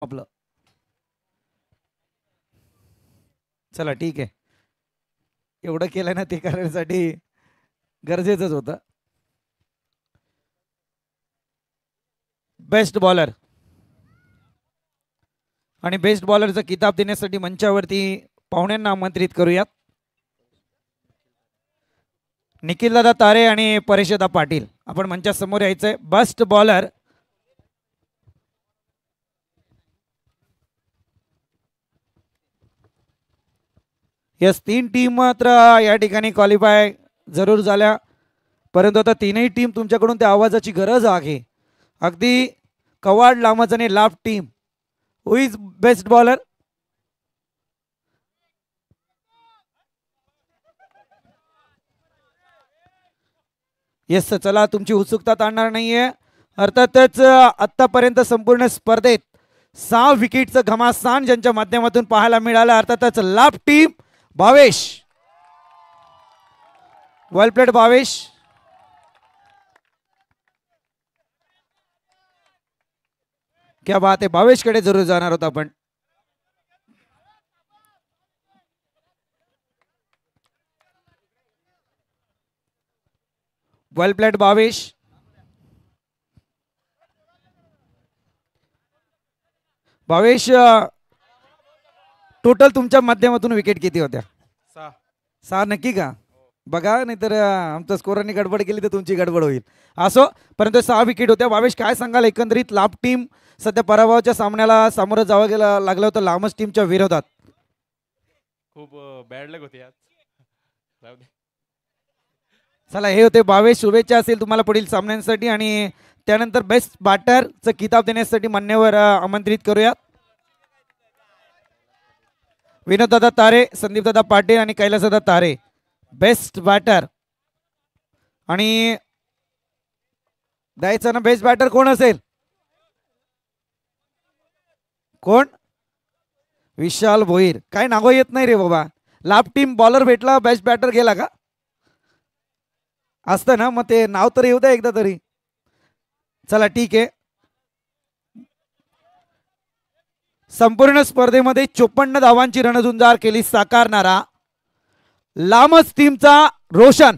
आपलं चला ठीक आहे. एवढं केलं ना ते करण्यासाठी गरजेचंच होतं. बेस्ट बॉलर आणि बेस्ट बॉलरचा किताब देण्यासाठी मंचावरती पाहुण्यांना आमंत्रित करूयात. निखिलदादा तारे आणि परेशदा पाटील आपण मंचासमोर यायचंय. बेस्ट बॉलर यस 3 टीम मात्र या ठिकाणी क्वालिफाय जरूर झाल्या, परंतु आता तीनही टीम तुमच्याकडून त्या आवाजाची गरज आहे. अगदी कवाड लामजने लाभ team who is best bowler. Yes चला तुमची उत्सुकता ताणणार नाहीये. अर्थातच आतापर्यंत संपूर्ण स्पर्धेत 6 विकेटचं घमासान ज्यांच्या माध्यमातून पाहायला मिळालं अर्थातच लाभ टीम. भावेश वेल प्लेड भावेश. क्या बात आहे. भावेश कडे जरूर जाणार होता आपण. वेल प्लेड भावेश. भावेश टोटल तुमच्या माध्यमातून विकेट किती होत्या? 6 नक्की का? बघा नाहीतर आमच्या स्कोररनी गडबड केली तर तुमची गडबड होईल. असो परंतु 6 विकेट होत्या. भावेश काय सांगाल एकंदरीत लाभ टीम सध्या पराभवाच्या सामन्याला सामोरं जावं गेलं लागलं होतं लामस टीमच्या विरोधात. खूप बॅड लक होती आज. चला हे होते भावेश. शुभेच्छा असेल तुम्हाला पुढील सामन्यांसाठी. आणि त्यानंतर बेस्ट बॅटरचं किताब देण्यासाठी मान्यवर आमंत्रित करूयात. विनोददादा तारे, संदीपदादा पाटील आणि कैलासदादा तारे बेस्ट बॅटर. आणि द्यायचं ना बेस्ट बॅटर कोण असेल? कोण? विशाल भोईर. काय नाव येत नाही रे बाबा. लाभ टीम बॉलर भेटला बेस्ट बॅटर गेला का? असतं ना मग ते नाव तर येऊ द्या एकदा तरी. चला ठीक आहे. संपूर्ण स्पर्धेमध्ये 54 धावांची रणझुंजार केली साकारणारा लामस टीमचा रोशन.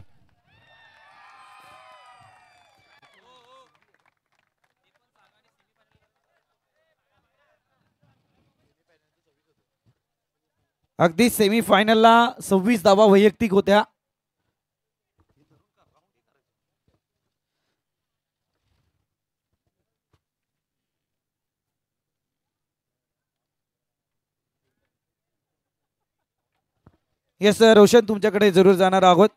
अगदी सेमीफायनलला 26 धावा वैयक्तिक होत्या. येस रोशन तुमच्याकडे जरूर जाणार आहोत.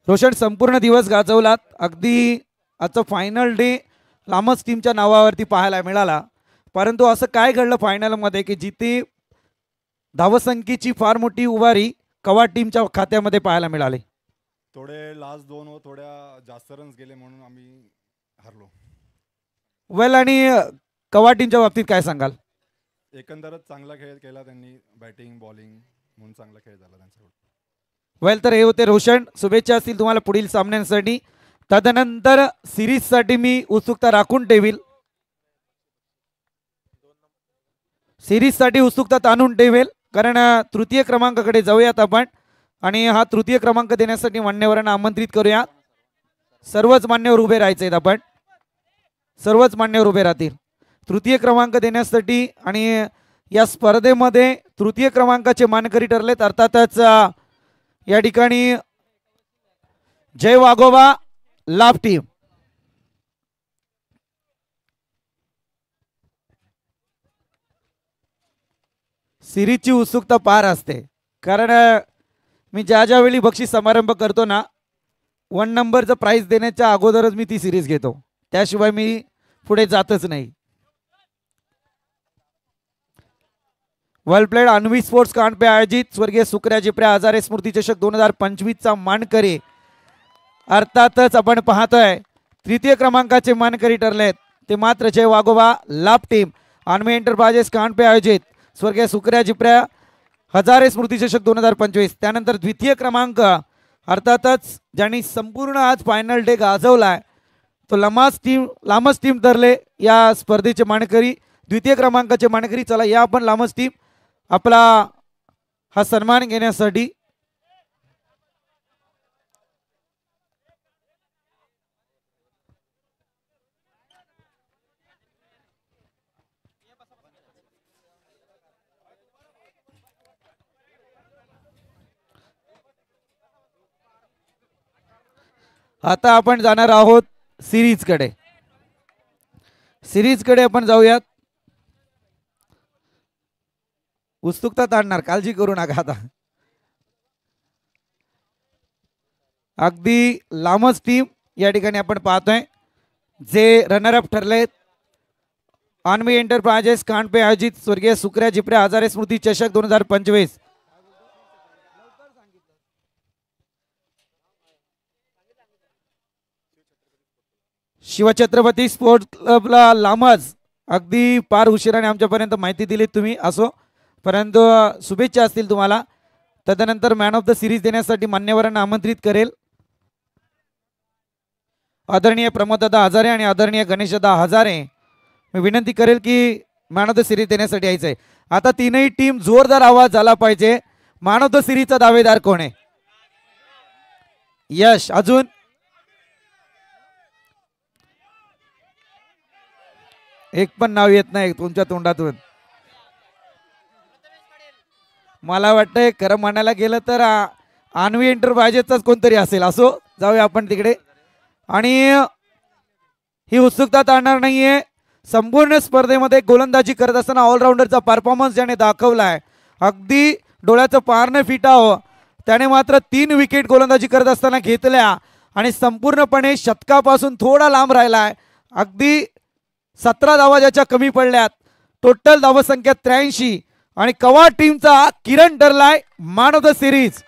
रोशन संपूर्ण दिवस गाजवलात. अगदी आजचा फायनल डे लामस टीमच्या नावावरती पाहायला मिळाला. परंतु असं काय घडलं फायनलमध्ये की जिथे धावसंख्येची फार मोठी उभारी कवाड टीमच्या खात्यामध्ये पाहायला मिळाली. थोडे लास्ट 2 व थोड्या जास्त रन्स गेले म्हणून आम्ही हरलो. वेल आणि कवाड टीमच्या बाबतीत काय सांगाल? एकंदरच चांगला खेळ केला त्यांनी. बॅटिंग बॉलिंग म्हणून चांगला खेळ झाला त्यांच्याकडून. वेल तर हे होते रोशन. शुभेच्छा असतील तुम्हाला पुढील सामन्यांसाठी. तदनंतर सिरीजसाठी मी उत्सुकता राखून ठेवील. सिरीजसाठी उत्सुकता ताणून ठेवेल कारण तृतीय क्रमांकाकडे जाऊयात आपण. आणि हा तृतीय क्रमांक देण्यासाठी मान्यवरांना आमंत्रित करूया. सर्वच मान्यवर उभे राहायचे आहेत आपण. सर्वच मान्यवर उभे राहतील तृतीय क्रमांक देण्यासाठी. आणि या स्पर्धेमध्ये तृतीय क्रमांकाचे मानकरी ठरलेत अर्थातच या ठिकाणी जय वाघोबा लाभ टीम. सिरीजची उत्सुकता पार असते कारण मी ज्या ज्यावेळी बक्षीस समारंभ करतो ना 1 नंबरचं प्राइज देण्याच्या अगोदरच मी ती सिरीज घेतो. त्याशिवाय मी पुढे जातच नाही. वेल प्लेड. अन्वी स्पोर्ट्स कांड पे आयोजित स्वर्गीय सुकऱ्या जिप्र्या हजारे स्मृती चषक 2025 चा मानकरी अर्थातच आपण पाहतोय तृतीय क्रमांकाचे मानकरी ठरलेत ते मात्र जय वाघोबा लाभ टीम. अन्वी एंटरप्राइजेस कांड पे आयोजित स्वर्गीय सुकऱ्या जिप्र्या हजारे स्मृती चषक 2025. त्यानंतर द्वितीय क्रमांक अर्थातच ज्यांनी संपूर्ण आज फायनल डे गाजवलाय तो लामस टीम ठरले या स्पर्धेचे मानकरी, द्वितीय क्रमांकाचे मानकरी. चला या आपण लामस टीम आपला हा सन्मान घेण्यासाठी. आता आपण जाणार आहोत सिरीजकडे. सिरीजकडे आपण जाऊयात. उत्सुकता ताणणार, काळजी करू नका. आता अगदी लांबच टीम या ठिकाणी आपण पाहतोय जे रनर अप ठरलेत. अन्वी एंटरप्राइजेस कांडपे आयोजित स्वर्गीय सुक्रिया जिप्रे हजारे स्मृती चषक 2025. शिवछत्रपती स्पोर्ट्स क्लबला लांबच अगदी फार उशिराने आमच्यापर्यंत माहिती दिली तुम्ही. असो, परंतु शुभेच्छा असतील तुम्हाला. तदनंतर मॅन ऑफ द सिरीज देण्यासाठी मान्यवरांना आमंत्रित करेल. आदरणीय प्रमोददादा हजारे आणि आदरणीय गणेशदादा हजारे मी विनंती करेल की मॅन ऑफ द सिरीज देण्यासाठी यायचं आहे. आता तीनही टीम जोरदार आवाज झाला पाहिजे. मॅन ऑफ द सिरीजचा दावेदार कोण आहे? यश. अजून एक पण नाव येत नाही तुमच्या तोंडातून. मला वाटतंय खरं म्हणायला गेलं तर अन्वी एंटरप्राइजेसचाच कोणतरी असेल. असो, जाऊया आपण तिकडे. आणि ही उत्सुकता टाळणार नाहीये. संपूर्ण स्पर्धेमध्ये गोलंदाजी करत असताना ऑलराऊंडरचा परफॉर्मन्स ज्याने दाखवलाय, अगदी डोळ्याचं पारणं फिटावं. त्याने मात्र 3 विकेट गोलंदाजी करत असताना घेतल्या आणि संपूर्णपणे शतकापासून थोडा लांब राहिलाय. अगदी 17 धावा ज्याच्या कमी पडल्यात. टोटल धावसंख्या 83 आणि कवाड टीमचा किरण ठरलाय man of the series.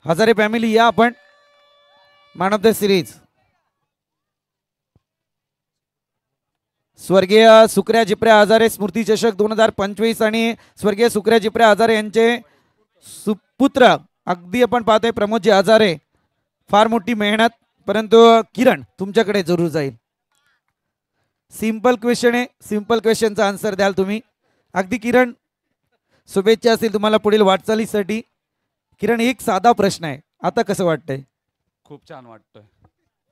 Hazare family या आपण मॅन ऑफ द सिरीज. स्वर्गीय सुक्रिया जिप्रे हजारे स्मृती चषक 2025 आणि स्वर्गीय सुक्रिया जिप्रे हजारे यांचे सुपुत्र अगदी आपण पाहतोय प्रमोदजी हजारे. फार मोठी मेहनत. परंतु किरण तुमच्याकडे जरूर जाईल. सिंपल क्वेश्चन आहे, सिंपल क्वेश्चनचा आन्सर द्याल तुम्ही. अगदी किरण, शुभेच्छा असतील तुम्हाला पुढील वाटचालीसाठी. किरण, एक साधा प्रश्न आहे, आता कसं वाटतंय? खूप छान वाटतंय.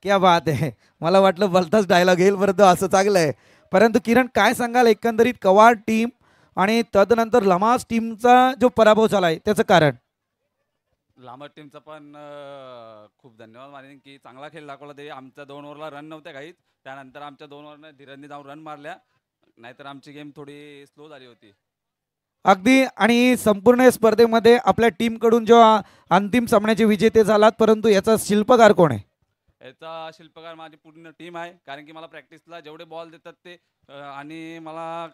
क्या बात आहे. मला वाटलं भलताच डायलॉग येईल, परंतु असं चांगलं आहे. परंतु किरण, काय सांगाल एकंदरीत कवाड टीम आणि तदनंतर लमास टीमचा जो पराभव झालाय त्याचं कारण? लांबट टीमचा पण खूप धन्यवाद मानेन की चांगला खेळ दाखवला. ते आमच्या 2 ओव्हरला रन नव्हत्या काहीच. त्यानंतर आमच्या 2 ओव्हरने धीरजने जाऊन रन मारल्या, नाहीतर आमची गेम थोडी स्लो झाली होती. अगदी. आणि संपूर्ण स्पर्धेमध्ये आपल्या टीमकडून जेव्हा अंतिम सामन्याचे विजेते झालात, परंतु याचा शिल्पकार कोण आहे? याचा शिल्पकार माझी पूर्ण टीम आहे. कारण की मला प्रॅक्टिसला जेवढे बॉल देतात ते आणि मला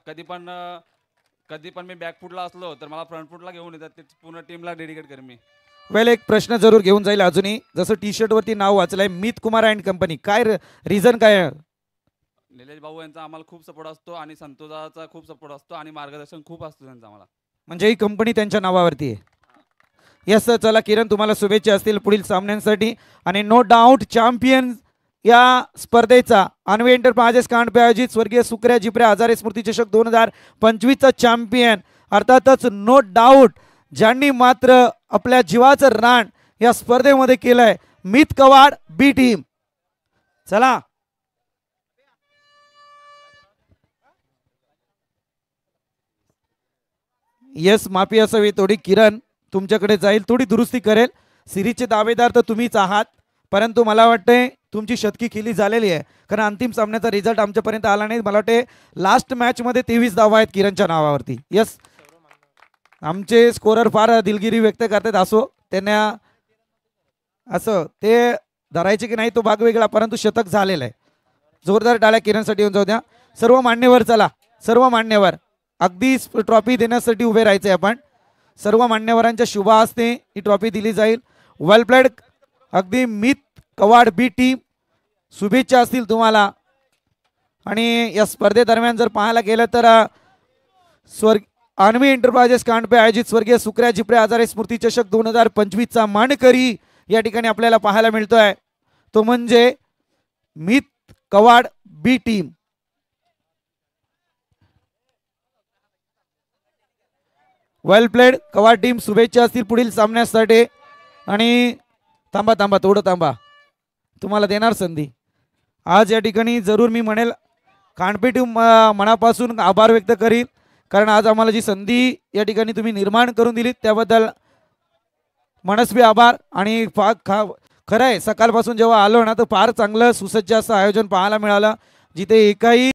कधी पण मी बॅकफुटला असलो तर मला फ्रंटफुटला घेऊन येतात. ते पूर्ण टीमला डेडिकेट करेन मी. वेल, एक प्रश्न जरूर घेऊन जाईल अजूनही. जसं टी शर्ट वरती नाव वाचलंय मित कुमार अँड कंपनी, काय रिझन काय आहे? निलेश भाऊ यांचा आम्हाला खूप सपोर्ट असतो आणि संतोषाचा खूप सपोर्ट असतो आणि मार्गदर्शन खूप असतो त्यांचं आम्हाला. म्हणजे ही कंपनी त्यांच्या नावावरती आहे. Yes sir. चला किरण, तुम्हाला शुभेच्छा असतील पुढील सामन्यांसाठी. आणि नो डाऊट चॅम्पियन या स्पर्धेचा अन्वी एंटरप्राइजेस कांडपे आयोजित स्वर्गीय सुक्रिया जिप्रे हजारे स्मृती चषक 2025चा चॅम्पियन, अर्थातच नो डाऊट ज्यांनी मात्र आपल्या जीवाचं रान या स्पर्धेमध्ये केलंय, मित कवाड बी टीम. चला यस, माफी असावी थोडी. किरण तुमच्याकडे जाईल, थोडी दुरुस्ती करेल. सिरीजचे दावेदार तर तुम्हीच आहात, परंतु मला वाटतंय तुमची शतकी केली झालेली आहे. कारण अंतिम सामन्याचा रिझल्ट आमच्यापर्यंत आला नाही. मला वाटते लास्ट मॅच मध्ये 23 धावा आहेत किरणच्या नावावरती. यस, आमचे स्कोरर फार दिलगिरी व्यक्त करतात. असो, त्यांना असं ते धरायचे की नाही तो भाग वेगळा, परंतु शतक झालेलं आहे. जोरदार टाळ्या किरणसाठी येऊन जाऊ द्या. सर्व मान्यवर, चला सर्व मान्यवर अगदी ट्रॉफी देण्यासाठी उभे राहायचे आपण. सर्व मान्यवरांच्या शुभ हस्ते ही ट्रॉफी दिली जाईल. वेल प्लेड. अगदी मित कवाड बी टीम, शुभेच्छा असतील तुम्हाला. आणि या स्पर्धेदरम्यान जर पाहायला गेलं तर अन्वी एंटरप्राइजेस कांडपे आयोजित स्वर्गीय सुक्रिया जिप्रे हजारे स्मृती चषक 2025चा मानकरी या ठिकाणी आपल्याला पाहायला मिळतोय तो म्हणजे मित कवाड बी टीम. वेल प्लेड कवाड टीम, शुभेच्छा असतील पुढील सामन्यासाठी. आणि थांबा थांबा थोडं थांबा, तुम्हाला देणार संधी. आज या ठिकाणी जरूर मी म्हणेल कानपे टीम मनापासून आभार व्यक्त करील, कारण आज आम्हाला जी संधी या ठिकाणी तुम्ही निर्माण करून दिलीत त्याबद्दल मनस्वी आभार. आणि खरं आहे सकाळपासून जेव्हा आलो ना तर फार चांगलं सुसज्ज असं आयोजन पाहायला मिळालं, जिथे एकाही